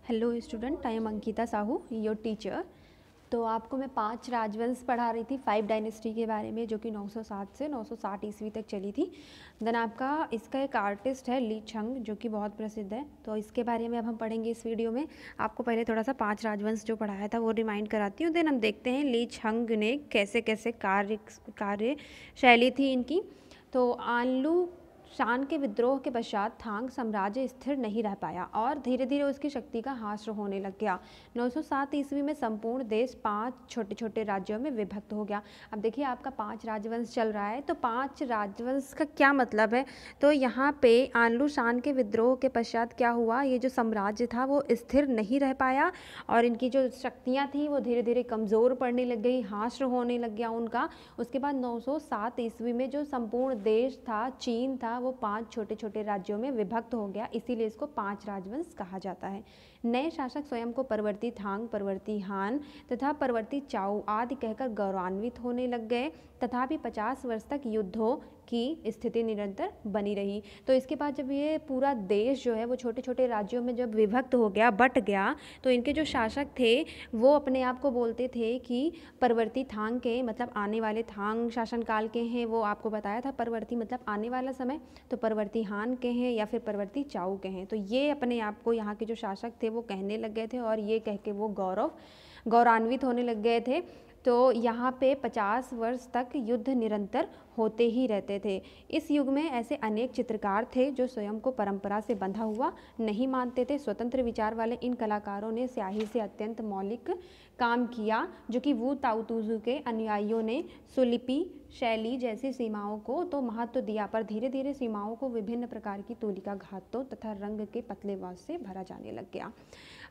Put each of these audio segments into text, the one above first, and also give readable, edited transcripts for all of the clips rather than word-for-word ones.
Hello student, I am Ankita Sahu, your teacher. तो आपको मैं 5 राजवंश पढ़ा रही थी, 5 डायनेस्टी के बारे में, जो कि 907 से 960 ईस्वी तक चली थी। देन आपका इसका एक आर्टिस्ट है ली छंग, जो कि बहुत प्रसिद्ध है। तो इसके बारे में अब हम पढ़ेंगे इस वीडियो में। आपको पहले थोड़ा सा 5 राजवंश जो पढ़ाया था वो रिमाइंड कराती हूँ। देन हम देखते हैं ली छंग ने कैसे कैसे कार्यशैली थी इनकी। तो आनलू शान के विद्रोह के पश्चात थांग साम्राज्य स्थिर नहीं रह पाया और धीरे धीरे उसकी शक्ति का ह्रास होने लग गया। 907 ईस्वी में संपूर्ण देश 5 छोटे छोटे राज्यों में विभक्त हो गया। अब देखिए, आपका 5 राजवंश चल रहा है, तो 5 राजवंश का क्या मतलब है। तो यहाँ पे आनलू शान के विद्रोह के पश्चात क्या हुआ, ये जो साम्राज्य था वो स्थिर नहीं रह पाया और इनकी जो शक्तियाँ थी वो धीरे धीरे कमज़ोर पड़ने लग गई, ह्रास होने लग गया उनका। उसके बाद 907 ईस्वी में जो संपूर्ण देश था, चीन था, वो 5 छोटे छोटे राज्यों में विभक्त हो गया। इसीलिए इसको 5 राजवंश कहा जाता है। नए शासक स्वयं को परवर्ती थांग, परवर्ती हान तथा परवर्ती चाउ आदि कहकर गौरवान्वित होने लग गए। तथापि 50 वर्ष तक युद्धों की स्थिति निरंतर बनी रही। तो इसके बाद जब ये पूरा देश जो है वो छोटे छोटे राज्यों में जब विभक्त हो गया, बट गया, तो इनके जो शासक थे वो अपने आप को बोलते थे कि परवर्ती थांग के, मतलब आने वाले थांग शासनकाल के हैं। वो आपको बताया था, परवर्ती मतलब आने वाला समय, तो परवर्ती हान के हैं या फिर परवर्ती चाउ के हैं। तो ये अपने आप को यहाँ के जो शासक थे वो कहने लग गए थे और ये कह के वो गौरवान्वित होने लग गए थे। तो यहाँ पे 50 वर्ष तक युद्ध निरंतर होते ही रहते थे। इस युग में ऐसे अनेक चित्रकार थे जो स्वयं को परंपरा से बंधा हुआ नहीं मानते थे। स्वतंत्र विचार वाले इन कलाकारों ने स्याही से अत्यंत मौलिक काम किया, जो कि वू ताऊ तुजू के अनुयायियों ने सुलिपि शैली जैसी सीमाओं को तो महत्व दिया, पर धीरे धीरे सीमाओं को विभिन्न प्रकार की तूलिका घातों तथा रंग के पतले वास से भरा जाने लग गया।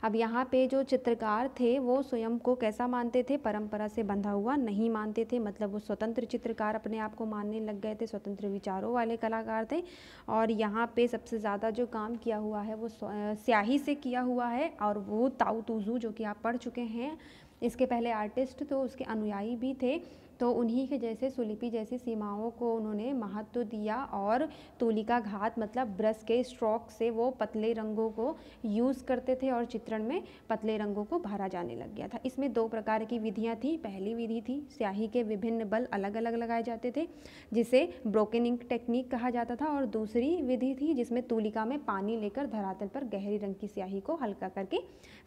अब यहाँ पे जो चित्रकार थे वो स्वयं को कैसा मानते थे, परंपरा से बंधा हुआ नहीं मानते थे। मतलब वो स्वतंत्र चित्रकार अपने आप को मानने लग गए थे, स्वतंत्र विचारों वाले कलाकार थे। और यहाँ पे सबसे ज़्यादा जो काम किया हुआ है वो स्याही से किया हुआ है। और वो ताऊ तुजू, जो कि आप पढ़ चुके हैं, इसके पहले आर्टिस्ट, तो उसके अनुयायी भी थे। तो उन्हीं के जैसे सुलिपि जैसी सीमाओं को उन्होंने महत्व दिया और तूलिका घात मतलब ब्रश के स्ट्रोक से वो पतले रंगों को यूज़ करते थे और चित्रण में पतले रंगों को भरा जाने लग गया था। इसमें 2 प्रकार की विधियाँ थी। पहली विधि थी स्याही के विभिन्न बल अलग अलग लगाए जाते थे, जिसे ब्रोकन इंक टेक्निक कहा जाता था। और दूसरी विधि थी जिसमें तूलिका में पानी लेकर धरातल पर गहरी रंग की स्याही को हल्का करके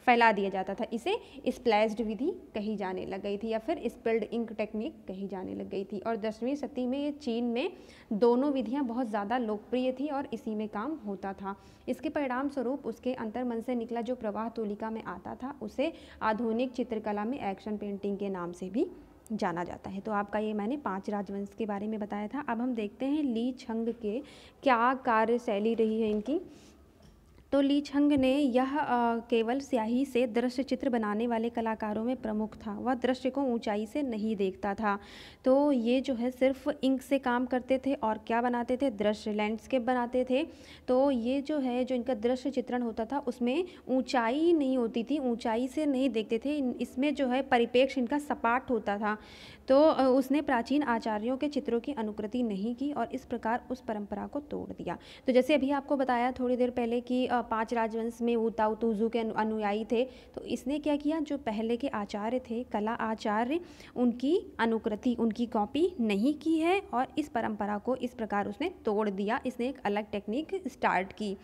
फैला दिया जाता था। इसे स्प्लैश्ड विधि कही जाने लग गई थी या फिर स्पिल्ड इंक टेक्निक कही जाने लग गई थी। और 10वीं शताब्दी में ये चीन में दोनों विधियां बहुत ज़्यादा लोकप्रिय थी और इसी में काम होता था। इसके परिणाम स्वरूप उसके अंतर्मन से निकला जो प्रवाह तूलिका में आता था उसे आधुनिक चित्रकला में एक्शन पेंटिंग के नाम से भी जाना जाता है। तो आपका ये मैंने 5 राजवंश के बारे में बताया था। अब हम देखते हैं ली छंग के क्या कार्यशैली रही है इनकी। तो ली छंग ने यह केवल स्याही से दृश्य चित्र बनाने वाले कलाकारों में प्रमुख था। वह दृश्य को ऊंचाई से नहीं देखता था। तो ये जो है सिर्फ इंक से काम करते थे और क्या बनाते थे, दृश्य लैंडस्केप बनाते थे। तो ये जो है, जो इनका दृश्य चित्रण होता था उसमें ऊंचाई नहीं होती थी, ऊंचाई से नहीं देखते थे। इसमें जो है परिपेक्ष इनका सपाट होता था। तो उसने प्राचीन आचार्यों के चित्रों की अनुकृति नहीं की और इस प्रकार उस परंपरा को तोड़ दिया। तो जैसे अभी आपको बताया थोड़ी देर पहले कि 5 राजवंश में वू ताऊ तुजू के अनुयायी थे, तो इसने क्या किया, जो पहले के आचार्य थे, कला आचार्य, उनकी अनुकृति, उनकी कॉपी नहीं की है और इस परंपरा को इस प्रकार उसने तोड़ दिया। इसने एक अलग टेक्निक स्टार्ट की।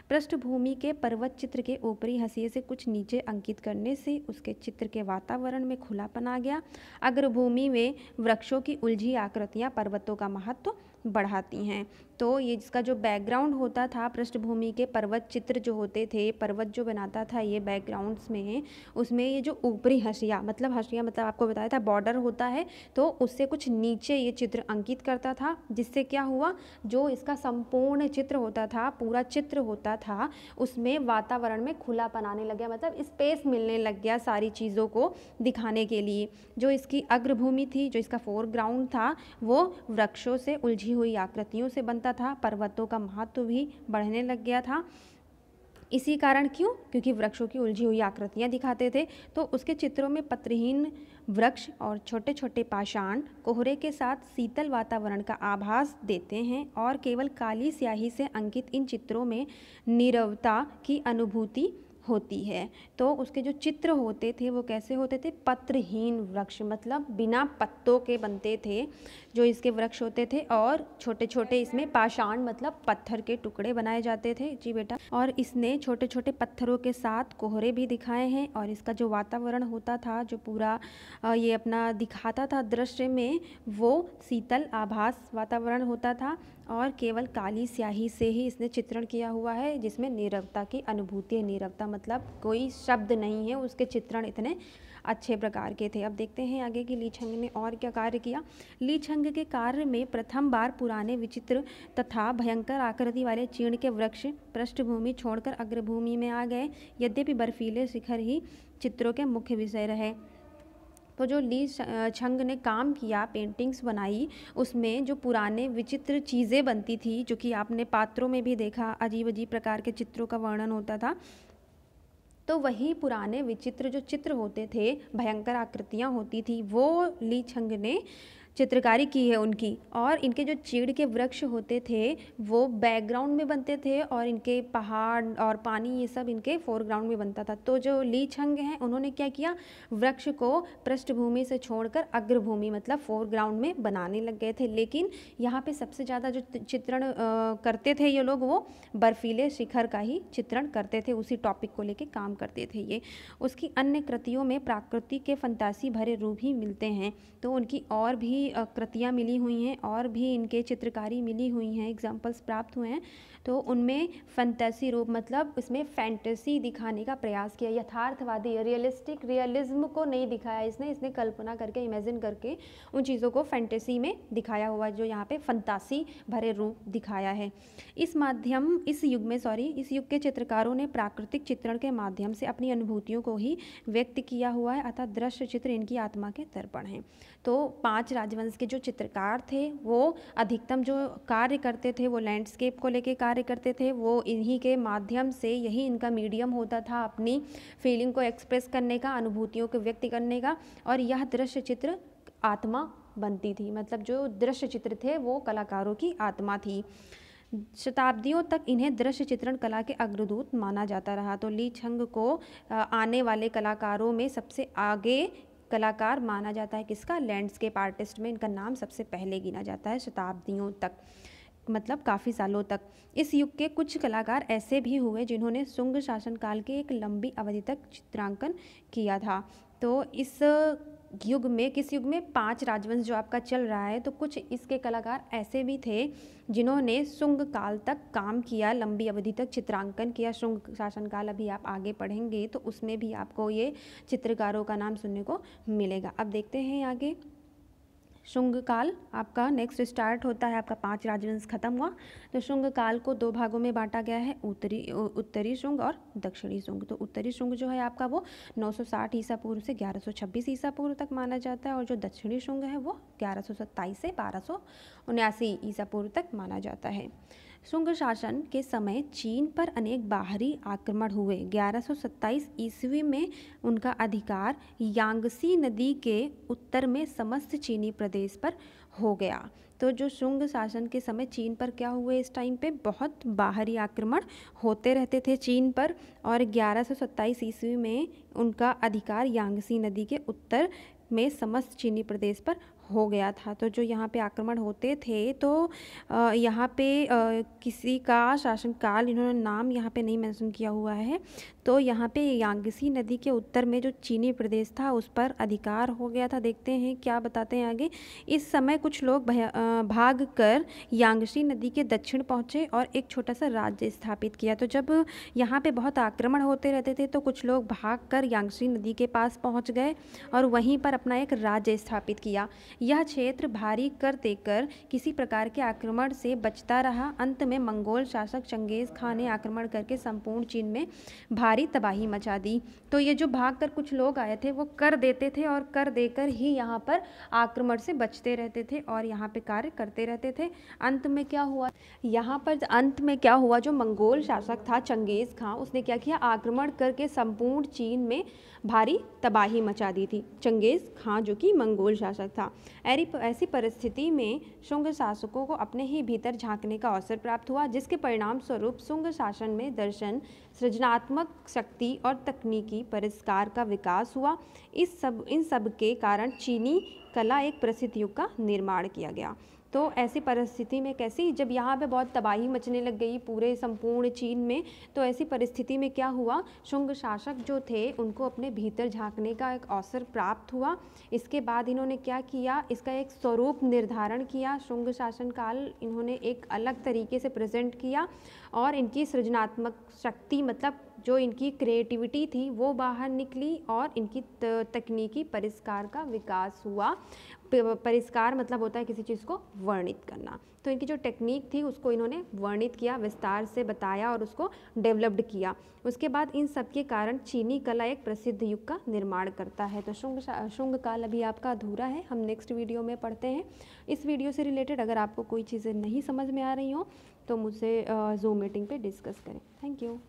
पृष्ठभूमि के पर्वत चित्र के ऊपरी हंसिए से कुछ नीचे अंकित करने से उसके चित्र के वातावरण में खुलापन आ गया। अग्रभूमि में वृक्षों की उलझी आकृतियां पर्वतों का महत्व बढ़ाती हैं। तो ये जिसका जो बैकग्राउंड होता था, पृष्ठभूमि के पर्वत चित्र जो होते थे, पर्वत जो बनाता था ये बैकग्राउंड्स में, उसमें ये जो ऊपरी हंसिया मतलब आपको बताया था बॉर्डर होता है, तो उससे कुछ नीचे ये चित्र अंकित करता था। जिससे क्या हुआ, जो इसका संपूर्ण चित्र होता था, पूरा चित्र होता था, उसमें वातावरण में खुलापन आने लग गया, मतलब स्पेस मिलने लग गया सारी चीज़ों को दिखाने के लिए। जो इसकी अग्रभूमि थी, जो इसका फोरग्राउंड था, वो वृक्षों से उलझी हुई आकृतियों से बनता था। पर्वतों का महत्व भी बढ़ने लग गया था। इसी कारण, क्यों, क्योंकि वृक्षों की उलझी हुई आकृतियां दिखाते थे। तो उसके चित्रों में पत्रहीन वृक्ष और छोटे छोटे पाषाण कोहरे के साथ शीतल वातावरण का आभास देते हैं और केवल काली स्याही से अंकित इन चित्रों में नीरवता की अनुभूति होती है। तो उसके जो चित्र होते थे वो कैसे होते थे, पत्रहीन वृक्ष, मतलब बिना पत्तों के बनते थे जो इसके वृक्ष होते थे, और छोटे छोटे इसमें पाषाण मतलब पत्थर के टुकड़े बनाए जाते थे। जी बेटा, और इसने छोटे छोटे पत्थरों के साथ कोहरे भी दिखाए हैं, और इसका जो वातावरण होता था, जो पूरा ये अपना दिखाता था दृश्य में, वो शीतल आभास वातावरण होता था, और केवल काली स्याही से ही इसने चित्रण किया हुआ है, जिसमें नीरवता की अनुभूति है। नीरवता मतलब कोई शब्द नहीं है, उसके चित्रण इतने अच्छे प्रकार के थे। अब देखते हैं आगे कि ली छंग ने और क्या कार्य किया। ली छंग के कार्य में प्रथम बार पुराने विचित्र तथा भयंकर आकृति वाले चीड़ के वृक्ष पृष्ठभूमि छोड़कर अग्रभूमि में आ गए। यद्यपि बर्फीले शिखर ही चित्रों के मुख्य विषय रहे। तो जो ली छंग ने काम किया, पेंटिंग्स बनाई, उसमें जो पुराने विचित्र चीज़ें बनती थी, जो कि आपने पात्रों में भी देखा, अजीब अजीब प्रकार के चित्रों का वर्णन होता था, तो वही पुराने विचित्र जो चित्र होते थे, भयंकर आकृतियाँ होती थी, वो ली छंग ने चित्रकारी की है उनकी। और इनके जो चीड़ के वृक्ष होते थे वो बैकग्राउंड में बनते थे, और इनके पहाड़ और पानी ये सब इनके फोरग्राउंड में बनता था। तो जो ली छंग हैं उन्होंने क्या किया, वृक्ष को पृष्ठभूमि से छोड़कर अग्रभूमि मतलब फोरग्राउंड में बनाने लग गए थे। लेकिन यहाँ पे सबसे ज़्यादा जो चित्रण करते थे ये लोग, वो बर्फीले शिखर का ही चित्रण करते थे, उसी टॉपिक को लेके काम करते थे ये। उसकी अन्य कृतियों में प्राकृतिक के फंतासी भरे रूप ही मिलते हैं। तो उनकी और भी कृतियाँ मिली हुई हैं, और भी इनके चित्रकारी मिली हुई हैं, एग्जाम्पल्स प्राप्त हुए हैं। तो उनमें फंतासी रूप मतलब इसमें फैंटेसी दिखाने का प्रयास किया, यथार्थवादी रियलिस्टिक रियलिज्म को नहीं दिखाया इसने कल्पना करके, इमेजिन करके उन चीज़ों को फैंटेसी में दिखाया हुआ, जो यहाँ पे फंतासी भरे रूप दिखाया है। इस युग के चित्रकारों ने प्राकृतिक चित्रण के माध्यम से अपनी अनुभूतियों को ही व्यक्त किया हुआ है, अतः दृश्य चित्र इनकी आत्मा के दर्पण हैं। तो 5 राजवंश के जो चित्रकार थे वो अधिकतम जो कार्य करते थे वो लैंडस्केप को लेके कार्य करते थे। वो इन्हीं के माध्यम से, यही इनका मीडियम होता था अपनी फीलिंग को एक्सप्रेस करने का, अनुभूतियों को व्यक्त करने का, और यह दृश्य चित्र आत्मा बनती थी। मतलब जो दृश्य चित्र थे वो कलाकारों की आत्मा थी। शताब्दियों तक इन्हें दृश्य चित्रण कला के अग्रदूत माना जाता रहा। तो ली छंग को आने वाले कलाकारों में सबसे आगे कलाकार माना जाता है। किसका? लैंडस्केप आर्टिस्ट में इनका नाम सबसे पहले गिना जाता है, शताब्दियों तक मतलब काफ़ी सालों तक। इस युग के कुछ कलाकार ऐसे भी हुए जिन्होंने शुंग शासनकाल के एक लंबी अवधि तक चित्रांकन किया था। तो इस युग में, किस युग में? 5 राजवंश जो आपका चल रहा है, तो कुछ इसके कलाकार ऐसे भी थे जिन्होंने शुंग काल तक काम किया, लंबी अवधि तक चित्रांकन किया। शुंग शासनकाल अभी आप आगे पढ़ेंगे तो उसमें भी आपको ये चित्रकारों का नाम सुनने को मिलेगा। अब देखते हैं आगे। शुंग काल आपका नेक्स्ट स्टार्ट होता है, आपका 5 राजवंश खत्म हुआ। तो शुंग काल को 2 भागों में बांटा गया है, उत्तरी शुंग और दक्षिणी शुंग। तो उत्तरी शुंग जो है आपका वो 960 ईसा पूर्व से 1126 ईसा पूर्व तक माना जाता है, और जो दक्षिणी शुंग है वो 1127 से 1279 ईसा पूर्व तक माना जाता है। शुंग शासन के समय चीन पर अनेक बाहरी आक्रमण हुए। 1127 ईस्वी में उनका अधिकार यांगसी नदी के उत्तर में समस्त चीनी प्रदेश पर हो गया। तो जो शुंग शासन के समय चीन पर क्या हुए, इस टाइम पे बहुत बाहरी आक्रमण होते रहते थे चीन पर, और 1127 ईस्वी में उनका अधिकार यांगसी नदी के उत्तर में समस्त चीनी प्रदेश पर हो गया था। तो जो यहाँ पे आक्रमण होते थे, तो यहाँ पे किसी का शासनकाल इन्होंने नाम यहाँ पे नहीं मेंशन किया हुआ है। तो यहाँ पे यांगसी नदी के उत्तर में जो चीनी प्रदेश था उस पर अधिकार हो गया था। देखते हैं क्या बताते हैं आगे। इस समय कुछ लोग भाग कर यांगसी नदी के दक्षिण पहुँचे और एक छोटा सा राज्य स्थापित किया। तो जब यहाँ पे बहुत आक्रमण होते रहते थे तो कुछ लोग भाग कर यांगसी नदी के पास पहुँच गए और वहीं पर अपना एक राज्य स्थापित किया। यह क्षेत्र भारी कर देकर किसी प्रकार के आक्रमण से बचता रहा। अंत में मंगोल शासक चंगेज खान ने आक्रमण करके संपूर्ण चीन में भारी तबाही मचा दी। तो ये जो भाग कर कुछ लोग आए थे वो कर देते थे और कर देकर ही यहाँ पर आक्रमण से बचते रहते थे और यहाँ पे कार्य करते रहते थे। अंत में क्या हुआ, यहाँ पर अंत में क्या हुआ, जो मंगोल शासक था चंगेज खान, उसने क्या किया, आक्रमण करके संपूर्ण चीन में भारी तबाही मचा दी थी। चंगेज खान जो कि मंगोल शासक था। ऐसी परिस्थिति में शुंग शासकों को अपने ही भीतर झांकने का अवसर प्राप्त हुआ, जिसके परिणाम स्वरूप शुंग शासन में दर्शन, सृजनात्मक शक्ति और तकनीकी परिष्कार का विकास हुआ। इन सब के कारण चीनी कला एक प्रसिद्ध युग का निर्माण किया गया। तो ऐसी परिस्थिति में कैसी, जब यहाँ पे बहुत तबाही मचने लग गई पूरे संपूर्ण चीन में, तो ऐसी परिस्थिति में क्या हुआ, शुंग शासक जो थे उनको अपने भीतर झांकने का एक अवसर प्राप्त हुआ। इसके बाद इन्होंने क्या किया, इसका एक स्वरूप निर्धारण किया। शुंग शासन काल इन्होंने एक अलग तरीके से प्रेजेंट किया और इनकी सृजनात्मक शक्ति, मतलब जो इनकी क्रिएटिविटी थी वो बाहर निकली और इनकी तकनीकी परिष्कार का विकास हुआ। परिष्कार मतलब होता है किसी चीज़ को वर्णित करना, तो इनकी जो टेक्निक थी उसको इन्होंने वर्णित किया, विस्तार से बताया और उसको डेवलप्ड किया। उसके बाद इन सब के कारण चीनी कला एक प्रसिद्ध युग का निर्माण करता है। तो शुंग काल अभी आपका अधूरा है, हम नेक्स्ट वीडियो में पढ़ते हैं। इस वीडियो से रिलेटेड अगर आपको कोई चीज़ें नहीं समझ में आ रही हो तो मुझसे ज़ूम मीटिंग पे डिस्कस करें। Thank you.